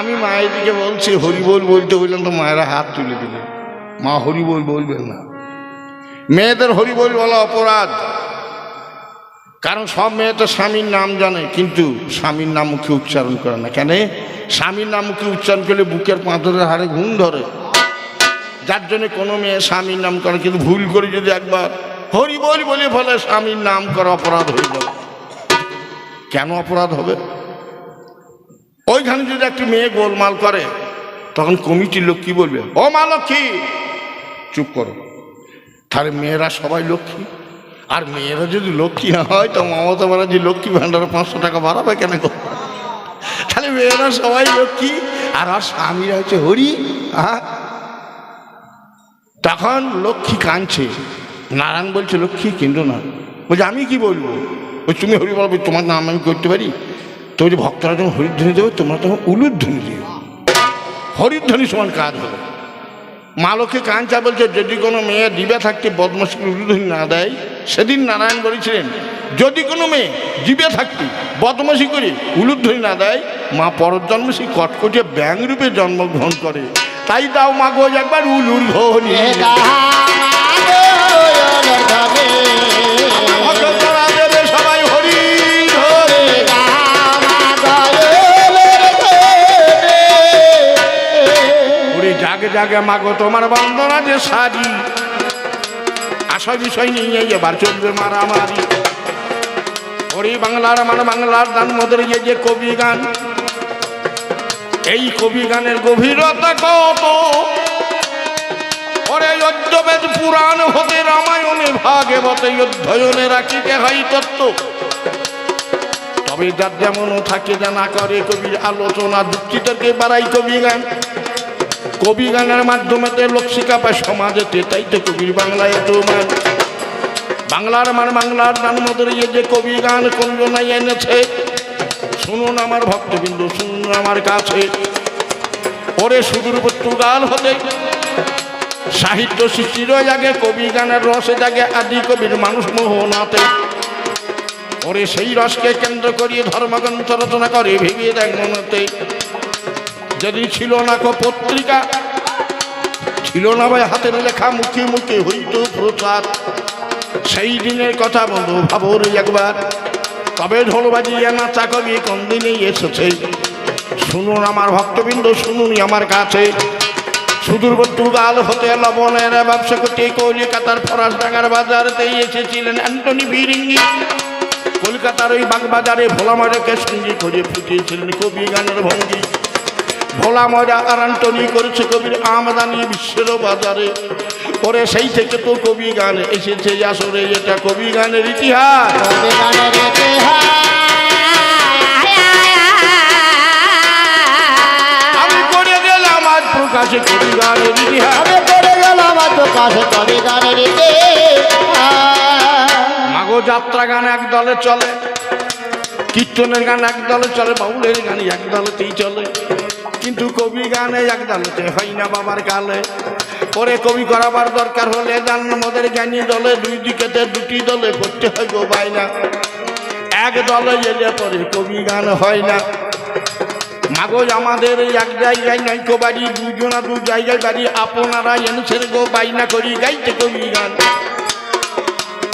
আমি মায়ের দিকে বলছি হরিবোল বলতে বললাম তো মায়েরা হাত তুলে দিল, মা হরিবোল বলবেন না। মেয়েদের হরিবোল বলা অপরাধ, কারণ সব মেয়ে তো স্বামীর নাম জানে কিন্তু স্বামীর নাম মুখে উচ্চারণ করে না। কেন? স্বামীর নাম মুখে উচ্চারণ করলে বুকের পাঁথরের হাড়ে ঘুম ধরে, যার জন্য কোনো মেয়ে স্বামীর নাম করে। কিন্তু ভুল করে যদি একবার হরিবোল বলে ফলে স্বামীর নাম করা অপরাধ হয়ে যাবে। কেন অপরাধ হবে? ওইখানে যদি একটি মেয়ে গোলমাল করে তখন কমিটির লোক কি বলবে? ও মা লক্ষ্মী, চুপ করো। তাহলে মেয়েরা সবাই লক্ষ্মী, আর মেয়েরা যদি লক্ষ্মী না হয় তো মমতা ব্যানার্জি লক্ষ্মী ভাণ্ডারে 500 টাকা বাড়াবে কেন? তাহলে মেয়েরা সবাই লক্ষ্মী আর আর স্বামীরা হচ্ছে হরি। তখন লক্ষ্মী কাঁদছে, নারায়ণ বলছে লক্ষ্মী কিন্তু না, বলছে আমি কি বলবো? ওই তুমি হরি বলবে, তোমার নাম আমি করতে পারি? তো বলছে ভক্তরা যখন হরিধ্বনি দেবে তোমরা তখন উলুধ্বনি দিও, হরিধ্বনি সমান কাজ হবে। মা লক্ষ্মী কাঞ্চা বলছে যদি কোনো মেয়ে দিবে থাকতে বদমাশি উলুধ্বনি না দেয়, সেদিন নারায়ণ বলেছিলেন যদি কোনো মেয়ে জীবে থাকতে বদমাশি করে উলুধ্বনি না দেয়, মা পরের জন্মে সেই কটকটে ব্যাং রূপে জন্মগ্রহণ করে। তাই দাও মা গো একবার উলুর ধ্বনি। সবাই হরি ধরে জাগে জাগে মাগো তোমার বন্দনা যে সারি, আশা বিষয় নিয়ে এবার চলবে মারামারি। ওরে বাংলার আমার বাংলার দান মদের যে কবি গান, এই কবি গানের গভীরতা কত! ওরে অদ্যবেদ পুরাণ হতে রামায়ণে ভাগবতে অধ্যয়নে রাখিতে হয় তত্ত্ব। তবে যার যেমনও থাকে জানা করে কবির আলোচনা যুক্তিটাকে বাড়াই কবি গান। কবি গানের মাধ্যমে লোক শিক্ষা পায় সমাজেতে, তাই তো কবির বাংলায় এত মান। বাংলার আমার বাংলার দান মদের যে কবি গান কল্পনায় এনেছে, শুনুন আমার ভক্তবৃন্দ, শুনুন আমার কাছে। ওরে সুদূর পর্তুগাল হতে সাহিত্য সৃষ্টির আগে কবি গানের রসে জাগে আদি কবির মানুষ মোহনাতে। ওরে সেই রসকে কেন্দ্র করিয়ে ধর্মগ্রন্থ রচনা করে ভেবে দেখ মনতে। যেদিন ছিল না কো পত্রিকা, ছিল না ভাই হাতের লেখা, মুখে মুখে হইত প্রচার, সেই দিনের কথা বন্ধু ভাবর একবার। তবে ঢোল বাজিয়ে নাচা কবি কোন দিনে এসেছে, শুনুন আমার ভক্তবৃন্দ, শুনুন আমার কাছে। সুদূর পর্তুগাল হতে লবণের ব্যবসা করতে কলকাতার ফরাসডাঙ্গার বাজারেতে এসেছিলেন অ্যান্টনি ফিরিঙ্গি। কলকাতার ওই বাগবাজারে ভোলা ময়রাকে সঙ্গী করে ফুটিয়েছিলেন কবি গানের ভঙ্গি। ভোলা ময়রা আর অ্যান্টনি করেছে কবির আমদানি বিশ্বের বাজারে। ওরে সেই থেকে তো কবি গান এসেছে আসরে, এটা কবি গানের ইতিহাস। কবি গানের ইতিহাস আমি করে গেলাম আজ প্রকাশে কবি গানের ইতিহাস। আমি করে গেলাম আজ প্রকাশে কবি গানের ইতিহাস। মাগো যাত্রা গান এক দলে চলে, কীর্তনের গান এক দলে চলে, বাউলের গান এক দলেতেই চলে, কিন্তু কবি গানে এক দলেতে হয় না বাবার কালে। পরে কবি করাবার দরকার হলে জান মদের জ্ঞানী দলে, দুই দিকেতে দুটি দলে করতে হয় গো বাইনা। এক দলে এলে পরে কবি গান হয় না। মাগো আমাদের এক জায়গায় নাই কো বাড়ি, দুজনা দু জায়গায় বাড়ি, আপনারা এনেছেন গো বাইনা করি গাইতে কবি গান।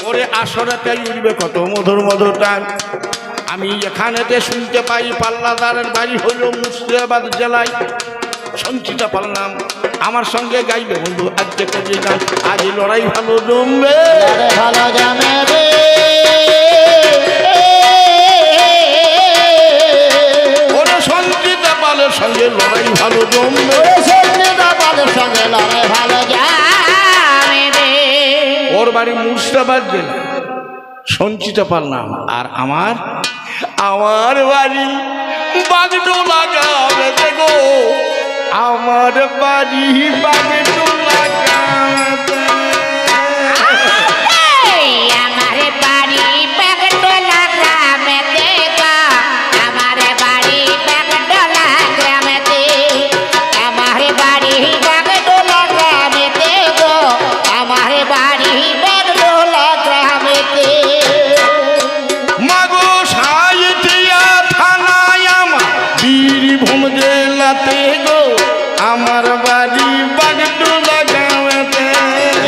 পরে আসরেতে উঠবে কত মধুর মধুর টান। আমি এখানেতে শুনতে পাই পাল্লাদারের বাড়ি হলো মুর্শিদাবাদ জেলায়, সঞ্চিতা পারলাম আমার সঙ্গে গাইবে বন্ধু আজকে কবি গান। আজ লড়াই ভালো জমবে, ভালো জমবে। ওরে সঞ্চিতা পালের সঙ্গে লড়াই ভালো জমবে, সঞ্চিতা পালের সঙ্গে লড়াই ভালো জমবে। ওর বাড়ি মুর্শিদাবাদ জেলা, সঞ্চিতা পাল নাম, আর আমার বাড়ি বাগডোলা গ্রামেতে গো, আমার বাড়ি বাগডোলা গ্রামেতে। আমার বাড়ি বাগডোলা গ্রামেতে গো, আমার বাড়ি বাগডোলা গ্রামেতে। আমার বাড়ি বাগডোলা গ্রামেতে গো, আমার বাড়ি বাগডোলা গ্রামেতে। মাগো সাঁইথিয়া থানায় আমার বীরভূম জেলাতে, আমার বাড়ি বাগডোলা গ্রামেতে।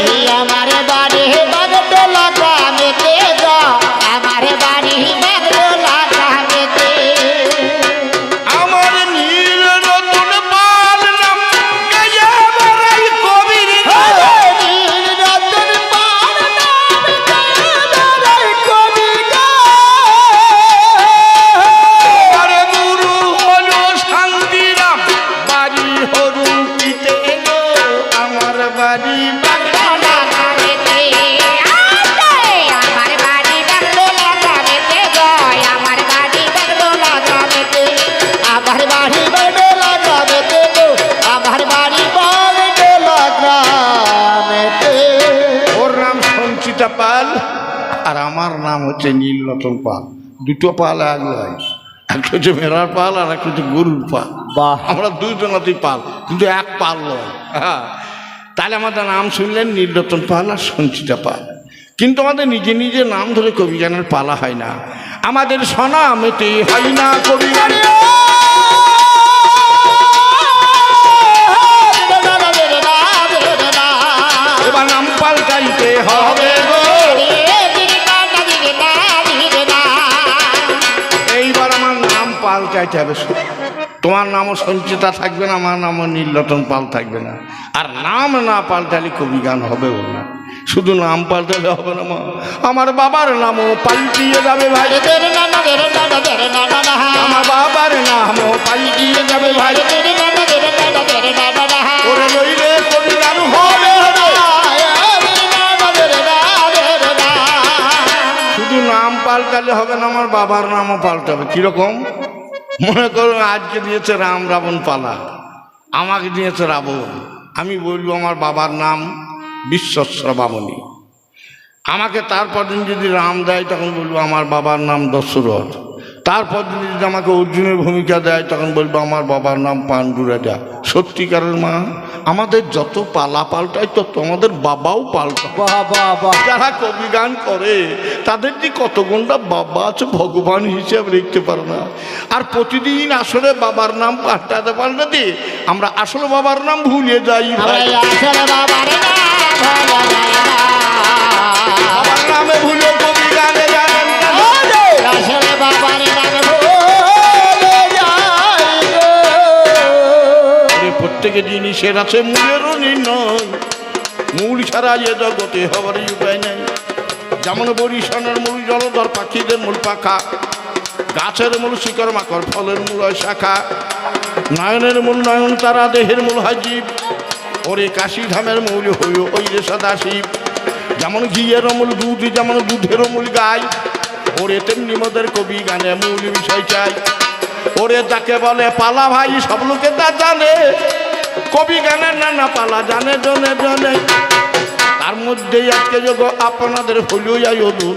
এই আমার বাড়ি বাগডোলা গ্রামেতে গো, আমার বাড়ি বাগডোলা গ্রামেতে। আমার নীল রতন পাল নাম গাইয়া বেড়াই কবির গান। নীল রতন পাল নাম গাইয়া বেড়াই কবি গান। আর গুরু হলো শান্তিরাম বাড়ি হরুপিতে গো, আমার বাড়ি বাগডোলা গ্রামেতে। আমার বাড়ি বাগডোলা গ্রামেতে গো, আমার বাড়ি বাগডোলা গ্রামেতে। আমার বাড়ি বাগডোলা গ্রামেতে গো, আমার বাড়ি বাগডোলা গ্রামেতে। ওর নাম সঞ্চিতা পাল আর আমার নাম হচ্ছে নীলরতন পাল। দুটো পাল এক নয়, একটা হচ্ছে ভেড়ার পাল আর একটা হচ্ছে গরুর পাল। বাহ, আমরা দুজনাতেই পাল, কিন্তু এক পাল নয়। হ্যাঁ, তাহলে আমাদের নাম শুনলেন নীলরতন পাল আর সঞ্চিতা পাল। কিন্তু আমাদের নিজে নিজে নাম ধরে কবি গানের পালা হয় না, আমাদের সনামেতে হয় না কবি গান। এবার নাম পাল্টাইতে হবে গো, এইবার আমার নাম পাল্টাইতে হবে। তোমার নামও সঞ্চিতা থাকবে না, আমার নামও নীলরতন পাল থাকবে না। আর নাম না পাল্টালে কবি গান হবেও না। শুধু নাম পাল্টালে হবে না মা, আমার বাবার নামও পাল্টিয়ে যাবে ভাই। আমার বাবার নামও পাল্টিয়ে যাবে ভাই। ওরে লইলে কবি গান হবে না। শুধু নাম পাল্টালে হবে না, আমার বাবার নামও পাল্টাবে। কিরকম? মনে করুন আজকে দিয়েছে রাম রাবণ পালা, আমাকে দিয়েছে রাবণ। আমি বলবো আমার বাবার নাম বিশ্বস্র বামনী। আমাকে তারপর দিন যদি রাম দেয় তখন বলবো আমার বাবার নাম দশরথ। তারপর দিন যদি আমাকে অর্জুনের ভূমিকা দেয় তখন বলবো আমার বাবার নাম পাণ্ডু রাজা। সত্যিকারের মা, আমাদের যত পালা পাল্টায় তত আমাদের বাবাও পাল্টায়। যারা কবি গান করে তাদের যে কত গুণটা বাবা আছে ভগবান হিসেবে দেখতে পারে না। আর প্রতিদিন আসলে বাবার নাম পাল্টাতে আমরা আসলে বাবার নাম ভুলে যাই। বাবার নামে ভুলে কবি গানে জানেন না। প্রত্যেকে জিনিসের আছে মূলেরও নির্ণয়, মূল ছাড়া এ জগতে হবার উপায় নেই। যেমন বরিশানের মূল জলধর, পাখিদের মূল পাখা, গাছের মূল শিকড় মাকড়, ফলের মূল হয় শাখা, নয়নের মূল নয়ন তারা, দেহের মূল হয় জীব। ওরে কাশী ধামের মূল হইল ওই রে সদাশিব। যেমন ঘিয়ের মূল দুধ, যেমন দুধের মূল গাই। ওরে তেমনি মোদের কবি গানে মূল বিষয় চাই। ওরে যাকে বলে পালা ভাই সব লোকে তা জানে, কবি গানের নানা পালা জানে জনে জনে। তার মধ্যেই আজকে যোগ আপনাদের হইল আয়োজন,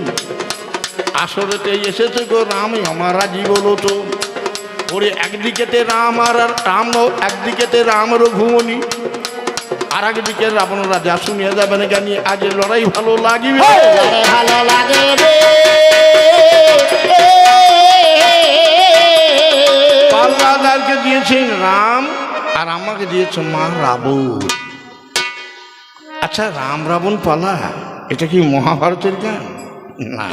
আসরেতে এসেছে গো রাম আমার রাজি বলো তো। ওরে একদিকেতে রাম আর রাম, একদিকেতে রাম রঘুমণি, আর একদিকে রাবণ রাজা। শুনিয়ে যাবেন জ্ঞানী আজ লড়াই ভালো লাগিবে, ভালো লাগে পাল্লাদারকে দিয়েছেন রাম আর আমাকে দিয়েছে মা রাবণ। আচ্ছা, রাম রাবণ পালা এটা কি মহাভারতের গান? না।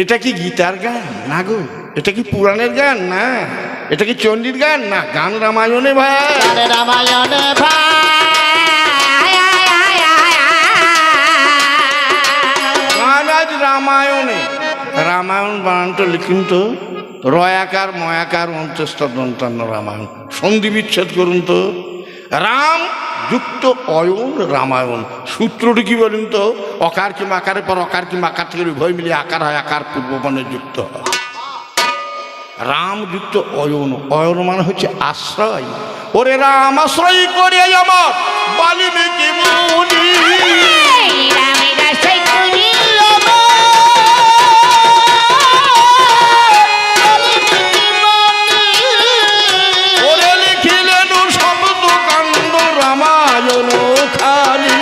এটা কি গীতার গান? না গো। এটা কি পুরাণের গান? না। এটা কি চণ্ডীর গান? না। গান রামায়ণে ভাই, রামায়ণে গান আজ রামায়ণে। রামায়ণ বানানটা লিখুন তো, রয়াকার ময়াকার অন্তস্থ দন্তান্ন রামায়ণ। সন্ধি বিচ্ছেদ করুন তো, রাম যুক্ত অয়ন রামায়ণ। সূত্রটি কি বলুন তো? অকার কি মাকারের পর অকার কি মাকার থেকে উভয় মিলিয়ে আকার হয়, আকার পূর্বপণে যুক্ত হয়। রাম যুক্ত অয়ন, অয়ন মানে হচ্ছে আশ্রয়। ওরে রাম আশ্রয় করে আমার বাল্মীকি মুনি। ওরে লিখিলেন শব্দ কাণ্ড রামায়ণ খালি,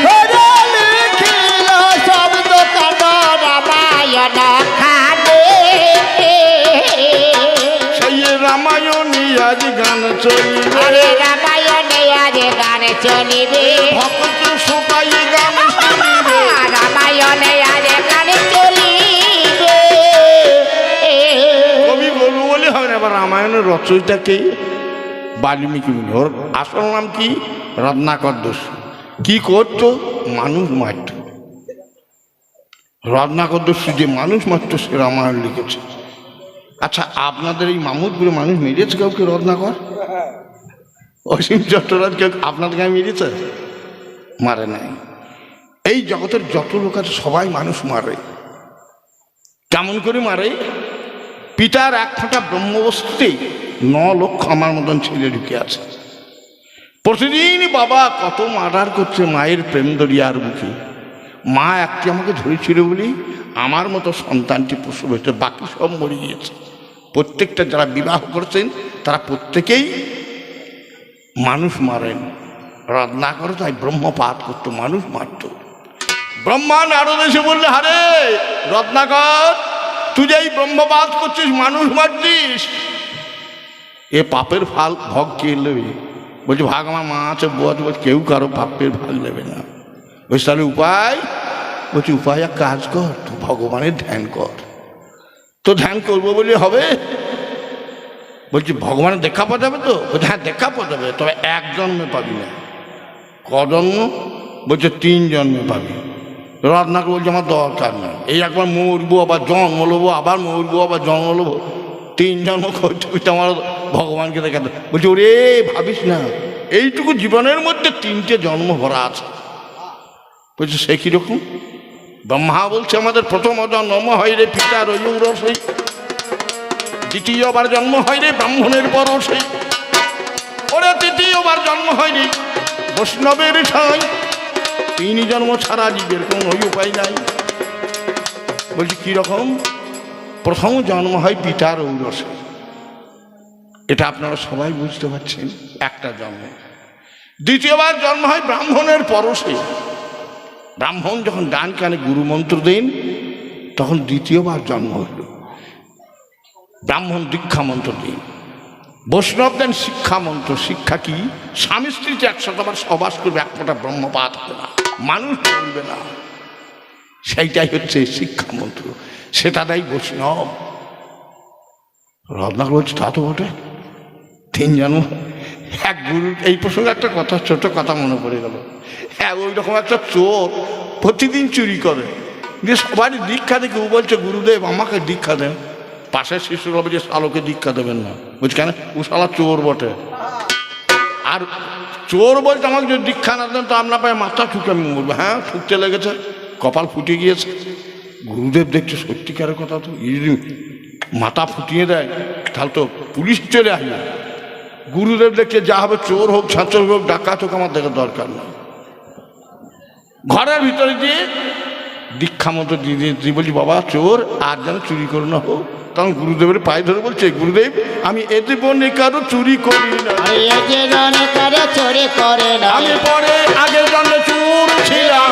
শব্দ কাণ্ড রামায়ণ খালি। সেই রামায়ণী আজ গান চলিবে। রামায়ণ আজ গানে চলিবে ভক্ত সবাই গান শুনিবে রামায়ণে আজ গানে চলিবে কবি বলবো বলে হবে না। এবার রামায়ণের রচয়িতাকে বাল্মীকি মুনি, ওর আসল নাম কি? রত্নাকর দস্যু। কি করতো? মানুষ মারত। রত্নাকর দস্যু যে মানুষ মারত সে রামায়ণ লিখেছে। আচ্ছা, আপনাদের এই মামুদপুরে মানুষ মেরেছে কাউকে? রত্নাকর, অসীম চট্টরাজ কেউ আপনাদের গায়ে মেরেছে? মারে নাই। এই জগতের যত লোক আছে সবাই মানুষ মারে। কেমন করে মারে? পিতার এক ফোঁটা ব্রহ্মবস্তুতেই 9 লক্ষ আমার মতন ছেলে ঢুকে আছে। প্রতিদিন বাবা কত মার্ডার করছে মায়ের প্রেম দরিয়ার বুকে। মা একটি আমাকে ধরেছিল বলি আমার মতো সন্তানটি প্রসব হয়েছে, বাকি সব মরে গিয়েছে। প্রত্যেকটা যারা বিবাহ করছেন তারা প্রত্যেকেই মানুষ মারেন। রত্নাকর তাই ব্রহ্মপাত করতো, মানুষ মারত। ব্রহ্মা নারদ এসে বললে, হারে রত্নাকর, তুই যে এই ব্রহ্মপাত করছিস, মানুষ মারছিস, এ পাপের ফল ভোগ কে নেবে? বলছে, ভাগ আমার মা আছে, বউ আছে, বলছে কেউ কারো পাপের ভাগ নেবে না। বলছে তাহলে উপায়? বলছি উপায় এক কাজ কর, তুই ভগবানের ধ্যান কর। তো ধ্যান করবো বলে হবে? বলছি ভগবানের দেখা পাওয়া যাবে তো? বলছে হ্যাঁ দেখা পাওয়া যাবে, তবে 1 জন্মে পাবি না। ক জন্ম? বলছে 3 জন্মে পাবি। রত্নাকর বলছে আমার দরকার নেই, এই একবার মরবো আবার জন্ম নেবো, আবার মরবো আবার জন্ম নেবো, 3 জন্ম করতে করতে আমার ভগবানকে দেখাতে। বলছে ওরে ভাবিস না, এইটুকু জীবনের মধ্যে 3টে জন্ম ভরা আছে। বলছে সে কীরকম? ব্রহ্মা বলছে আমাদের প্রথম জন্ম হয় রে পিতার রসই, দ্বিতীয়বার জন্ম হয় রে ব্রাহ্মণের পরশে, ওরে তৃতীয়বার জন্ম হয় রে বৈষ্ণবের ঠাঁই, 3 জন্ম ছাড়া জীবের কোনো উপায় নাই। বলছি কীরকম? প্রথম জন্ম হয় পিতার ঔরসে, এটা আপনারা সবাই বুঝতে পারছেন, একটা জন্ম। দ্বিতীয়বার জন্ম হয় ব্রাহ্মণের পরশে, ব্রাহ্মণ যখন ডান কানে গুরু মন্ত্র দেন তখন দ্বিতীয়বার জন্ম হইল। ব্রাহ্মণ দীক্ষা মন্ত্র দিন, বৈষ্ণব দেন শিক্ষা মন্ত্র। শিক্ষা কি? স্বামী স্ত্রীতে 100বার সবাস করবে, এক ফোঁটা ব্রহ্মপাত হবে না, মানুষ বলবে না, সেইটাই হচ্ছে শিক্ষা মন্ত্র, সেটা দেয় বৈষ্ণব। রত্নাকর বলছে তা তো বটে, 3 জন্ম এক গুরু। এই প্রসঙ্গে একটা কথা, ছোট কথা মনে পড়ে গেল। হ্যাঁ, ওই রকম একটা চোর প্রতিদিন চুরি করে, যে সবারই দীক্ষা দেখে ও বলছে গুরুদেব আমাকে দীক্ষা দেন। পাশের শিশুরা বলছে শালোকে দীক্ষা দেবেন না। বলছে কেন? ও শালা চোর বটে। আর চোর বলছে আমাকে যদি দীক্ষা না দেন তো আপনার পায়ে মাথা ঠুকে আমি মরবো। হ্যাঁ, ঠুকতে লেগেছে, কপাল ফুটে গিয়েছে। গুরুদেব দেখছে সত্যিকারের কথা, তো যদি মাথা ফুটিয়ে দেয় তাহলে তো পুলিশ চলে আসবে। গুরুদেব দেখছে যা হবে, চোর হোক ছাত্র হোক ডাকাত হোক, আমার দেখার দরকার নেই। ঘরের ভিতরে দিয়ে দীক্ষা মতো দিয়ে দিয়ে বলছি বাবা চোর আর যেন চুরি করে না হোক। তখন গুরুদেবের পায়ে ধরে বলছে, গুরুদেব আমি এ জীবনে কারো চুরি করি না, আমি পরে আগের জন্মে চোর ছিলাম।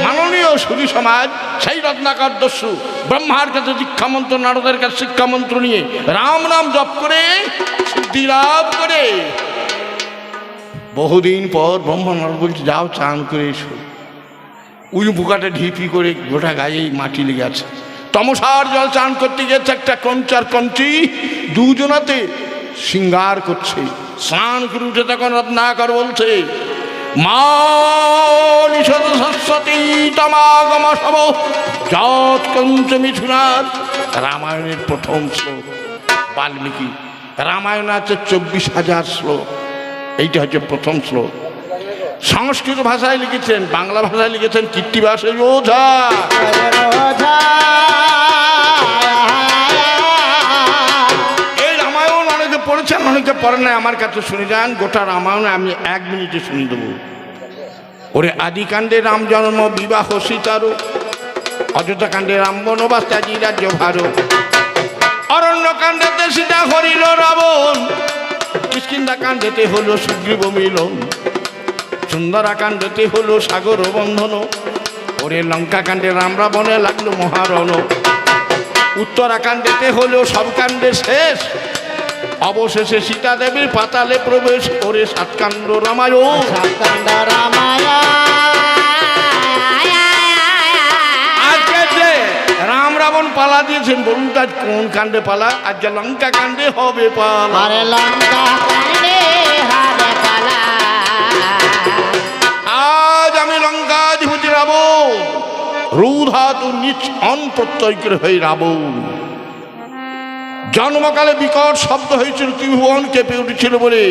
মাননীয় সুধী সমাজ, সেই রত্নাকর দস্যু ব্রহ্মার কাছে দীক্ষা মন্ত্র, নারদের কাছে শিক্ষা মন্ত্র নিয়ে রাম নাম জপ করে সিদ্ধি লাভ করে বহুদিন পর ব্রহ্মা নারদ বলছে যাও চান করে এসো। উঁচু পোকাটা ঢিপি করে গোটা গায়ে মাটি লেগে আছে। তমসার জল চান করতে গেছে একটা কঞ্চার কঞ্চি, দুজনাতে শৃঙ্গার করছে। স্নান করে উঠে তখন রত্নাকর বলছে, মা নিষদ সরস্বতী তমাগম সব যৎ কঞ্চ মিথুনার। রামায়ণের প্রথম শ্লোক বাল্মীকি। রামায়ণ আছে 24,000 শ্লোক, এইটা হচ্ছে প্রথম শ্লোক। সংস্কৃত ভাষায় লিখেছেন, বাংলা ভাষায় লিখেছেন কীর্তিবাসের ওঝা। এই রামায়ণ অনেকে পড়েছেন, অনেকে পড়েন নাই। আমার কাছে শুনে যান, গোটা রামায়ণ আমি 1 মিনিটে শুনে দেবো। ওরে আদিকাণ্ডে রাম জন্ম বিবাহ সীতারও, অযোধ্যা কাণ্ডে রাম বনবাস ত্যাগী রাজ্য ভারত, অরণ্যকাণ্ডেতে সীতা হরিল রাবণ, কিষ্কিন্ধা কাণ্ডেতে হলো সুগ্রীব মিলন, সুন্দরাকাণ্ডেতে হলো সাগর বন্ধন, ওরে লঙ্কা কাণ্ডে রাম রাবণে লাগলো মহারণ, উত্তরাকাণ্ডেতে হলো সব কাণ্ডে শেষ, অবশেষে সীতা দেবী পাতালে প্রবেশ করে সাতকাণ্ড রামায়ণ। সাতকাণ্ড রামায়ণ। আজকে যে রাম রাবণ পালা দিয়েছেন, বলুন তো আজ কোন কাণ্ডে পালা? আজ যে লঙ্কা কাণ্ডে হবে পালা। আরে লঙ্কা কাণ্ডে হবে পালা। আজ আমি লঙ্কাধিপতি রাবণ, রুধাতু নিচ অন প্রত্যয় করে হয়ে রাবণ। জন্মকালে বিকট শব্দ হয়েছিল, ত্রিভুবন কেঁপে উঠেছিল বলে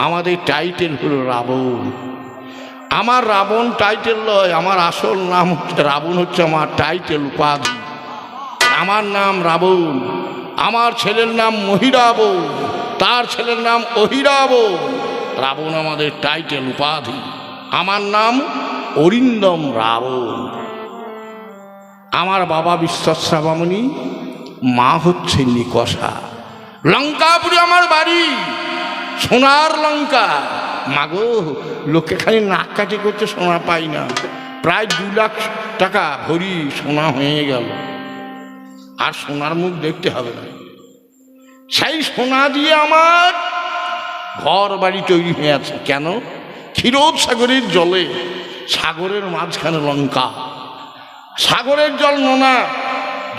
আমাদের টাইটেল হলো রাবণ। আমার রাবণ টাইটেল নয়, আমার আসল নাম হচ্ছে রাবণ, হচ্ছে আমার টাইটেল উপাধি। আমার নাম রাবণ, আমার ছেলের নাম মহিরাবণ, তার ছেলের নাম অহিরাবণ। রাবণ আমাদের টাইটেল উপাধি। আমার নাম অরিন্দম রাবণ। আমার বাবা বিশ্বশ্রাবমণি, মা হচ্ছে নিকষা। লঙ্কাপুরে আমার বাড়ি, সোনার লঙ্কা। মাগো, লোকে খালি নাক কাটি করছে, সোনা পাই না। প্রায় 2 লাখ টাকা ভরি সোনা হয়ে গেল, আর সোনার মুখ দেখতে হবে না। সেই সোনা দিয়ে আমার ঘর বাড়ি তৈরি হয়ে আছে। কেন? ক্ষীরোদ সাগরের জলে, সাগরের মাঝখানে লঙ্কা। সাগরের জল নোনা,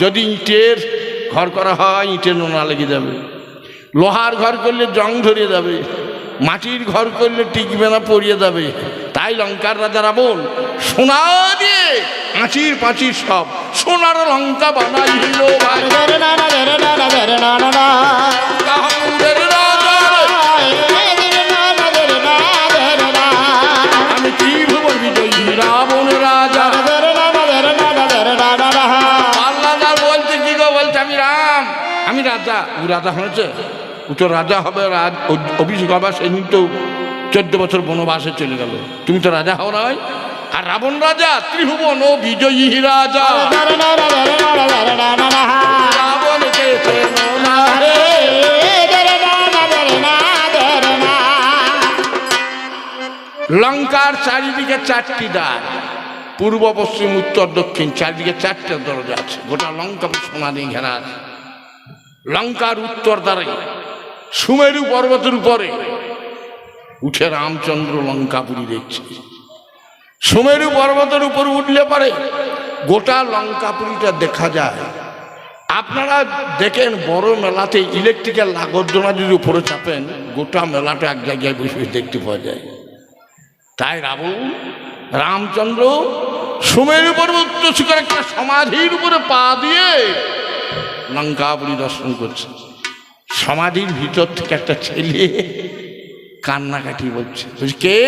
যদি ইটের ঘর করা হয় ইটের নোনা লেগে যাবে, লোহার ঘর করলে জং ধরে যাবে, মাটির ঘর করলে টিকবে না, পড়িয়ে যাবে। তাই লঙ্কার রাজা রাবণ সোনা দিয়ে আঁচির পাঁচির সব সোনার লঙ্কা বানাইল ভাই। আমি ত্রিভুবন বিজয়ী রাবণ রাজা। আল্লাহ বলছে কি গো? বলছে আমি রাম, আমি রাজা। ও রাজা হয়েছে, ও তো রাজা হবে, অভিষেক হবে সেদিন তো 14 বছর বনবাসে চলে গেল। তুমি তো রাজা হও নয়। আর রাবণ রাজা, ত্রিভুবন ও বিজয়ী রাজা। রাবণকে চেনো না রে। লঙ্কার চারিদিকে 4টি দ্বার, পূর্ব পশ্চিম উত্তর দক্ষিণ, চারিদিকে 4টে দরজা আছে। গোটা লঙ্কা সোনা দিয়ে ঘেরা আছে। লঙ্কার উত্তর দ্বারে সুমেরু পর্বতের উপরে উঠে রামচন্দ্র লঙ্কাপুরী দেখছে। সুমেরু পর্বতের উপর উঠলে পরে গোটা লঙ্কাপুরীটা দেখা যায়। আপনারা দেখেন বড় মেলাতে ইলেকট্রিক্যাল লাগর্জনা যদি উপরে চাপেন, গোটা মেলাটা এক জায়গায় বসে দেখতে পাওয়া যায়। তাই রামচন্দ্র সুমেরু পর্বত শিখরে একটা সমাধির উপরে পা দিয়ে লঙ্কাপুরী দর্শন করছে। সমাধির ভিতর থেকে একটা ছেলে কান্নাকাটি বলছে, কে?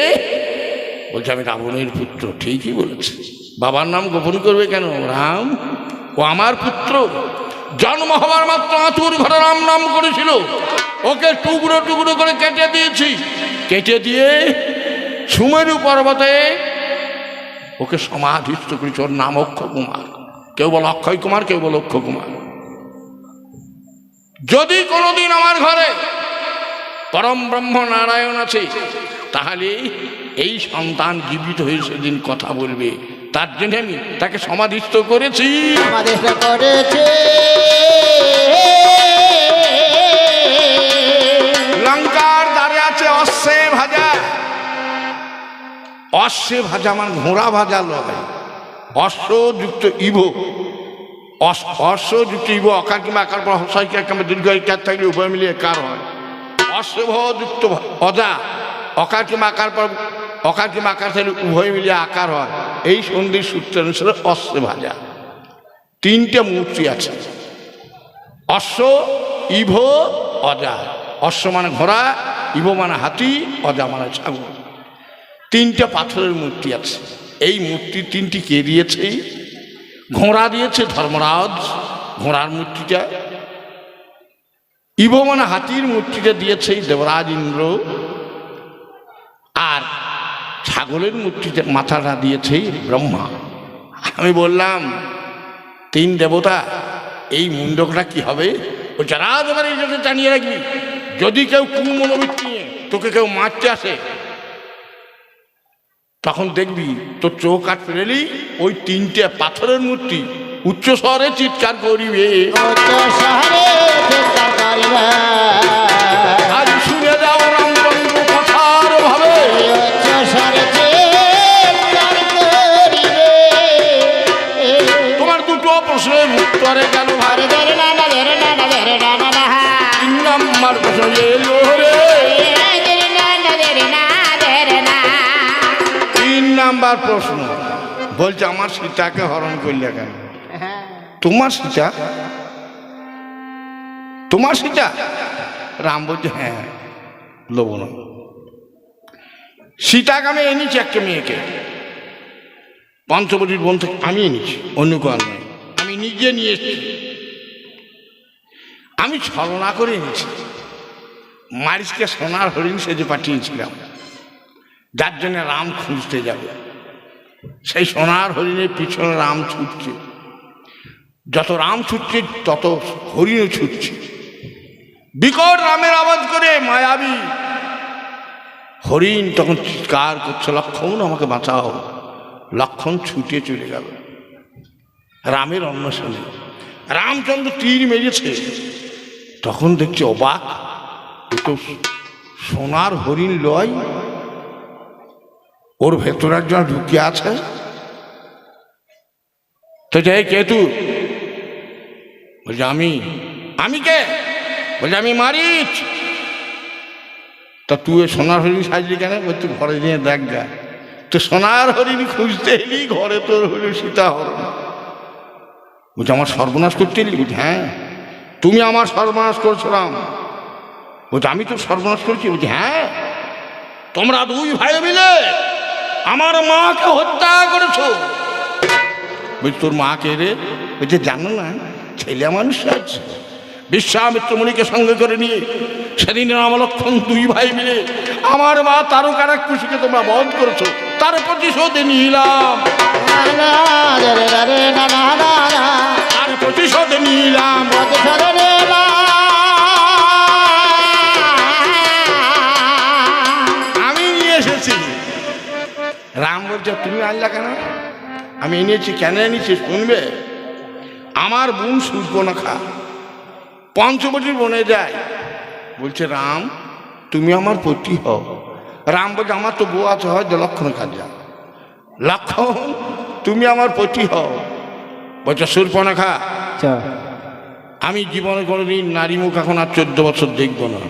বলছে আমি রাবণের পুত্র। ঠিকই বলেছে, বাবার নাম গোপন করবে কেন? রাম, ও আমার পুত্র। জন্ম হবার মাত্র আতুর ঘরে রাম নাম করেছিল, ওকে টুকরো টুকরো করে কেটে দিয়েছি। কেটে দিয়ে সুমেরু পর্বতে ওকে সমাধিস্থ করেছে। ওর নাম অক্ষয় কুমার। কেউ বল অক্ষয় কুমার, কেউ বল অক্ষয় কুমার। যদি কোনোদিন আমার ঘরে পরম ব্রহ্ম নারায়ণ আছে, তাহলে এই সন্তান জীবিত হয়ে সেদিন কথা বলবে। তার জন্য আমি তাকে সমাধিস্থ করেছি। লঙ্কার দ্বারে আছে অশ্বে ভাজা। অশ্বে ভাজা মানে ঘোড়া ভাজা লয়, অশ্বযুক্ত ইভো। অশ্বযুক্ত ইভো অকার কিংবা আকার পর হসাই কিংবা দীর্ঘ কার থাকলে উভয় মিলিয়ে কার হয়। অশ্বযুক্ত অজা, অকার কিংবা আকার পর অকার কিংবা আকার থাকলে উভয় মিলিয়ে আকার হয়। এই সন্ধির সূত্র অনুসারে অশ্বে ভাজা। 3টে মূর্তি আছে, অশ্ব, ইভো, অজা। অশ্ব মানে ঘোড়া, ইভো মানে হাতি, অজা মানে ছাগল। 3টে পাথরের মূর্তি আছে। এই মূর্তি 3টি কে দিয়েছে? ঘোড়া দিয়েছে ধর্মরাজ, ঘোড়ার মূর্তিটা। ইভো মানে হাতির মূর্তিটা দিয়েছে দেবরাজ ইন্দ্র। আর ছাগলের মূর্তিটা মাথাটা দিয়েছে ব্রহ্মা। আমি বললাম 3 দেবতা, এই মুন্ডকটা কি হবে? ও যারা দেবার এই জন্য জানিয়ে রাখবি, যদি কেউ কুমনোবৃত্তি নিয়ে তোকে কেউ মারতে আসে, তখন দেখবি তোর চোখ আট ফেলেলি ওই 3টে পাথরের মূর্তি উচ্চ স্বরে চিৎকার করিবে। নাম্বার প্রশ্ন এলো রে। 3 নাম্বার প্রশ্ন বলছে আমার সীতাকে হরণ করলে কেন? তোমার সীতা? তোমার সীতা? রাম বলছে হ্যাঁ, লোব না। সীতাকে আমি এনেছি একটা মেয়েকে, পঞ্চবটির বোন থেকে আমি এনেছি, অন্য কারণ নয়, আমি নিজে নিয়ে এসেছি। আমি ছলনা করে এনেছি। মারিচকে সোনার হরিণ সেজে পাঠিয়েছিলাম, যার জন্য রাম খুঁজতে যাবে। সেই সোনার হরিণের পিছনে রাম ছুটছে, যত রাম ছুটছে তত হরিণও ছুটছে। বিকট রামের আওয়াজ করে মায়াবী হরিণ তখন চিৎকার করছে, লক্ষ্মণ আমাকে বাঁচাও। লক্ষ্মণ ছুটে চলে গেল রামের অন্বেষণে। রামচন্দ্র তীর মেরেছে, তখন দেখছে অবাক, এ তো সোনার হরিণ লয়, ওর ভেতরে একজন ঢুকে আছে। তো যাই কেতু বলছে আমি কে? বলছে আমি মারিচ। তা তুই সোনার হরিণ সাজলি কেন? বলছে তুই ঘরে নিয়ে দেখ গা, তো সোনার হরিণ খুঁজতে এলি, ঘরে তোর হইল সীতা হরণ। বলছে আমার সর্বনাশ করতে এলি? বলছে হ্যাঁ, তুমি আমার সর্বনাশ করছো রাম। বলছে আমি তো সর্বনাশ করছি? বলছে হ্যাঁ, তোমরা 2 ভাই মিলে আমার মাকে হত্যা করেছো। বলছি তোর মা কে রে? বলছে জানো না, ছেলে মানুষ আছে। বিশ্বামিত্র মুনিকে সঙ্গে করে নিয়ে সেদিন রাম লক্ষ্মণ 2 ভাই মিলে আমার মা তারকারাক্ষসীকে তোমরা বধ করেছো, তার প্রতিশোধ নিলাম, তার প্রতিশোধ নিলাম। আমি নিয়ে এসেছি। রাম বলছে তুমি আনলা কেন? আমি এনেছি। কেন এনেছি শুনবে? আমার বোন শূর্পণখা পঞ্চবটির বনে যায়, বলছে রাম তুমি আমার পতি হও। রাম বলছে আমার তো বউ আছে, হয় লক্ষণ কাজা। লক্ষণ তুমি আমার পতি হও। বলছে শূর্পণখা আমি জীবনে কোনোদিন নারী মুখ এখন আর 14 বছর দেখব না,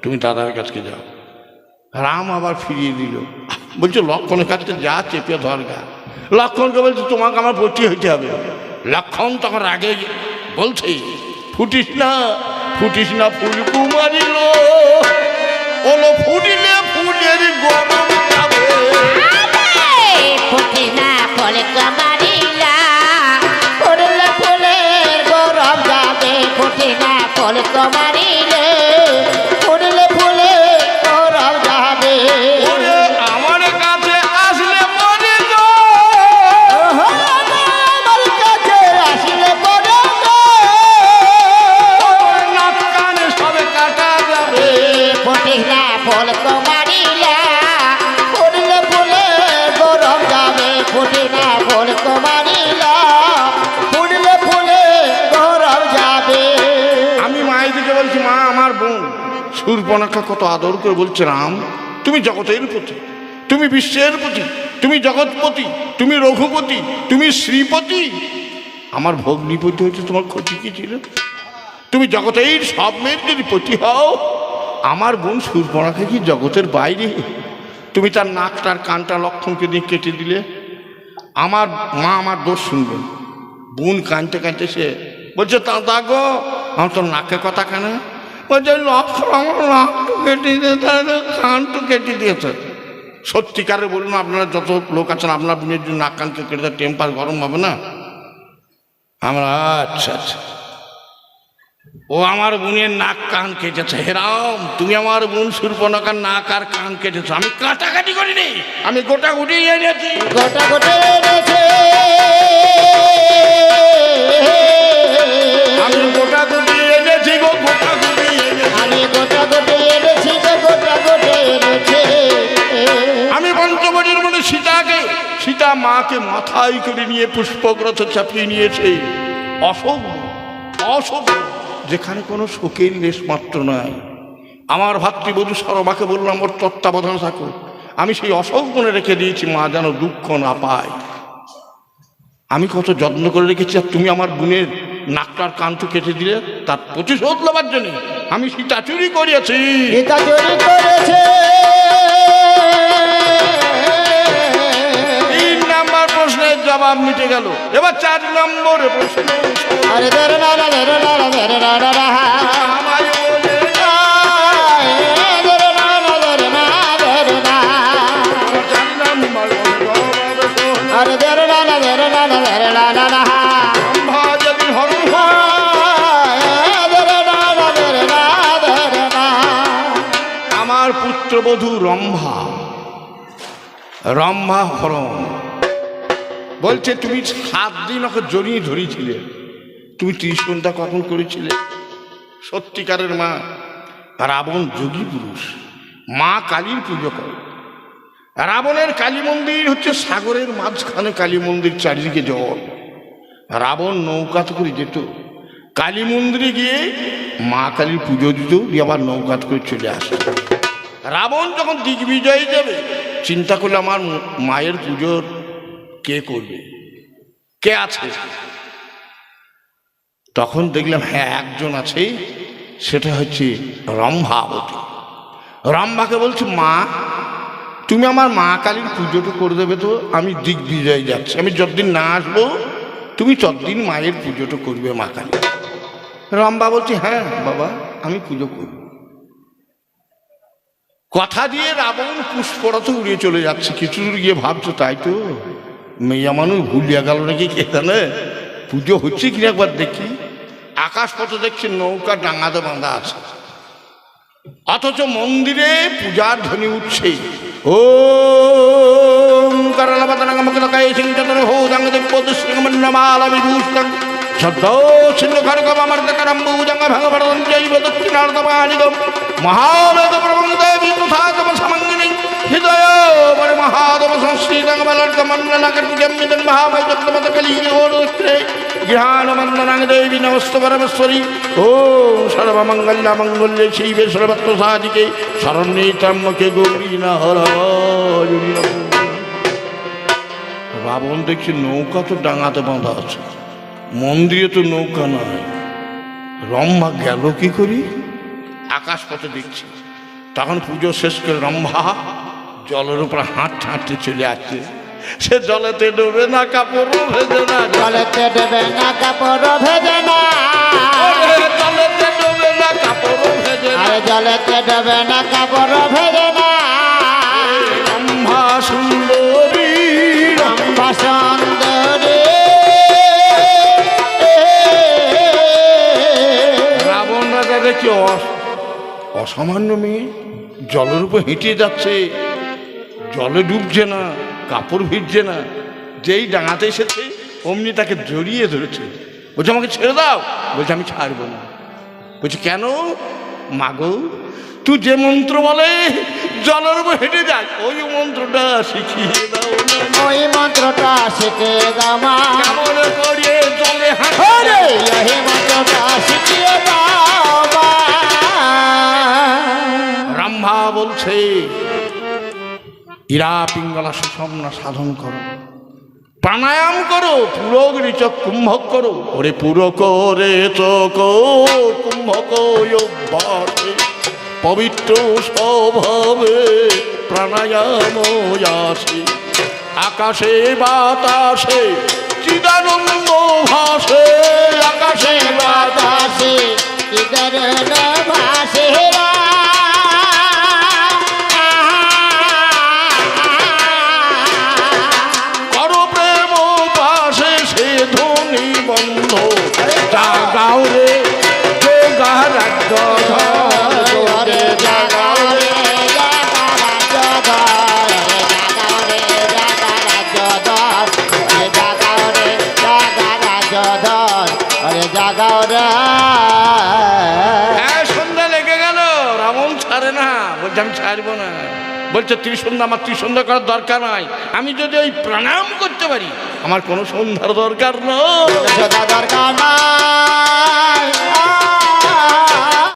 তুমি দাদার কাছকে যাও। রাম আবার ফিরিয়ে দিল, বলছে লক্ষণের কাছে যা, চেপে ধরগা। লক্ষণকে বলছে তোমাকে আমার পতি হইতে হবে। লক্ষণ তখন রাগে বলছে ফুটিস না ফুল কুমারিল, ওলো ফুটিলে ফুলের গরম যাবে। ফুটে না ফল কুমারিলা, ফুটলে ফুলের গরম যাবে। ফুটে না ফল কুমারিলে, ফুটলে ফুলের গরম যাবে। ওরে আমার কাছে আসলে মরে গো, আমার কাছে আসলে পড়ে নাক কানে সবে কাটা যাবে। ফুটে না ফল কুমারিলা, ফুটলে ফুলের গরম যাবে। ফুটে না ফল কুমারিলা, ফুটলে ফুলের গরম যাবে। আমি মায়ের দিকে বলছি মা আমার বোন শূর্পণখা কত আদর করে বলছে রাম তুমি জগতের পতি, তুমি বিশ্বের পতি, তুমি জগৎপতি, তুমি রঘুপতি, তুমি শ্রীপতি। আমার ভগ্নিপতি হয়েছে তোমার ক্ষতি কি ছিল? তুমি জগতের সব মেয়ের যদি পতি হও, আমার বোন শূর্পণখা কি জগতের বাইরে? তুমি তার নাকটার কানটা লক্ষণকে দিয়ে কেটে দিলে। আমার মা আমার দোষ শুনবেন। বোন কানতে কানতে সে বলছে দাদা গো আমার তোর নাকে কথা কেন? বলছে লক্ষণ আমার নাকটু কেটে দিয়ে কানটু কেটে দিয়েছে। সত্যিকারে বলুন, আপনারা যত লোক আছেন আপনার বোনের জন্য নাক কানকে কেটে দেয়, টেম্পার গরম হবে না? আমরা আচ্ছা আচ্ছা, ও আমার বোনের নাক কান কেটেছে। হেরাম তুমি আমার বোন শূর্পণখার নাক আর কান কেটেছ। আমি কাটাকাটি করিনি, আমি গোটা গুটি এনেছি। গোটা গোটে এনেছে, আমি গোটা গুটি এনেছি গো, গোটা গুটি এনেছি। আমি গোটা গোটে এনেছি গো, গোটা গোটে এনেছে। আমি পঞ্চবটির মনে সীতা মাকে মাথায় করে নিয়ে পুষ্পগ্রথ চাপিয়ে নিয়েছে। অশোক যেখানে কোনো শোকের লেশ মাত্র নাই। আমার ভাতৃবধূ সরমাকে বললাম ওর তত্ত্বাবধান থাকুক। আমি সেই অশোক মনে রেখে দিয়েছি, মা যেন দুঃখ না পায়। আমি কত যত্ন করে রেখেছি, আর তুমি আমার বোনের নাকটার কানটু কেটে দিলে তার প্রতিশোধ নেবার জন্য আমি সীতা চুরি করিয়াছি। সীতা চুরি করেছে। 3 নাম্বার প্রশ্নের জবাব মিটে গেল। এবার 4 নম্বরের প্রশ্ন। আরে ধরে না না ধরে না না ধরে না না না আমায় বলে ধরে না না ধরে না ধরে না 4 নম্বর জবাব শোন। আরে ধরে না না ধরে না না ধরে না না না রম্ভা যদি হরণ ধরে না না ধরে না ধরে না আমার পুত্রবধূ রম্ভা, রম্ভা হরণ বলছে তুমি 7 দিন ওকে জড়িয়ে ধরেছিলে, তুমি ত্রিসন্ধ্যা কখন করেছিলে? সত্যিকারের মা রাবণ যোগী পুরুষ, মা কালীর পুজো করে। রাবণের কালী মন্দির হচ্ছে সাগরের মাঝখানে কালী মন্দির, চারিদিকে জল। রাবণ নৌকাতে করে যেত, কালী মন্দিরে গিয়ে মা কালীর পুজো দিত, দিয়ে আবার নৌকাতে করে চলে আসে। রাবণ যখন দিগ্বিজয় যাবে চিন্তা করলে আমার মায়ের পুজোর কে করবে, কে আছে? তখন দেখলাম হ্যাঁ একজন আছে, সেটা হচ্ছে রম্ভাবতী। রম্ভাকে বলছি মা তুমি আমার মা কালীর পুজোটা করে দেবে তো, আমি দিগ্বিজয় যাচ্ছি, আমি যতদিন না আসবো তুমি ততদিন মায়ের পুজোটা করবে মা কালী। রম্ভা বলছি হ্যাঁ বাবা আমি পুজো করব। কথা দিয়ে রাবণ পুষ্পরথ উড়িয়ে চলে যাচ্ছে। কিছু দূর গিয়ে ভাবছো তাই তো মেয়া মানুষ ভুলিয়া গেল নাকি কে জানে, পুজো হচ্ছে কিনা একবার দেখি। আকাশ পথে দেখছি নৌকা ডাঙাতে বাঁধা আছে, অথচ মন্দিরে পূজার ধ্বনি উঠছে। ও হৃদয় মহাদেব সংস্কৃত জ্ঞানমন্দনাং দেবী নমস্ত পরমেশ্বরী। ওম সর্বমঙ্গল্য মঙ্গল্যে শিবে সর্বত্র সাধিকে শরণ্যে ত্র্যম্বকে গৌরী নারায়ণী নমঃ। রাবণ দেখছি নৌকা তো ডাঙাতে বাঁধা আছে, মন্দিরে তো নৌকা নয়। রম্ভা গেল কি করি? আকাশ পথে দেখছি। তখন পুজো শেষ করে রম্ভা জলের উপর হাঁটতে হাঁটতে চলে আসছে। সে জলেতে ডুবে না, কাপড়ও ভেজে না, জলেতে ডুবে না কাপড় ভেজে না, জলেতে ডুবে না কাপড়ও ভেজে না, আরে জলেতে ডুবে না কাপড় ভেজে না। রম্ভা সুন্দরী, রম্ভা সুন্দরী। রাবণ রাজা দেখি অসামান্য মেয়ে জলের উপর হেঁটে যাচ্ছে, জলে ডুবছে না, কাপড় ভিজছে না। যেই ডাঙাতে এসেছে অমনি তাকে জড়িয়ে ধরেছে, বলছে আমাকে ছেড়ে দাও। বলছে আমি ছাড়বো না। বলছে কেন? মাগো তুই যে মন্ত্র বলে জলের উপর হেঁটে যায় ওই মন্ত্রটা শিখিয়ে দাও না। ওই মন্ত্রটা শিখে দাও মা, কেমন করে জলে ওরে ওই মন্ত্রটা শিখিয়ে দাও মা। রম্ভা বলছে ইরা পিঙ্গলা সুষমনা সাধন করো, প্রাণায়াম করো, পুরোগিরি চক কুম্ভক করো। ওরে পুরো করে চক কুম্ভক অভ্যাসে পবিত্র স্বভাবে প্রাণায়াম আসে। আকাশে বাতাসে চিদানন্দ ভাসে, আকাশে বাতাসে বাতাসে চিদানন্দ ভাসে। করো প্রেম পাশে সে ধ্বনি বন্ধ। জাগাও রে যোগা রাজ্য ওরে জাগাও রে জাগা রাজ্য ধর, ওরে জাগাও রে জাগা রাজ্য ধর, ওরে জাগাও রে। হ্যাঁ সন্ধ্যা লেগে গেল, রাবণ ছাড়ে না। বলছে আমি ছাড়বো না। বলছে ত্রিসন্ধ্যা, আমার ত্রিসন্ধ্যা করার দরকার নাই, আমি যদি ওই প্রাণায়াম করতে পারি আমার কোনো সন্ধ্যার দরকার নয়। দরকার নাই।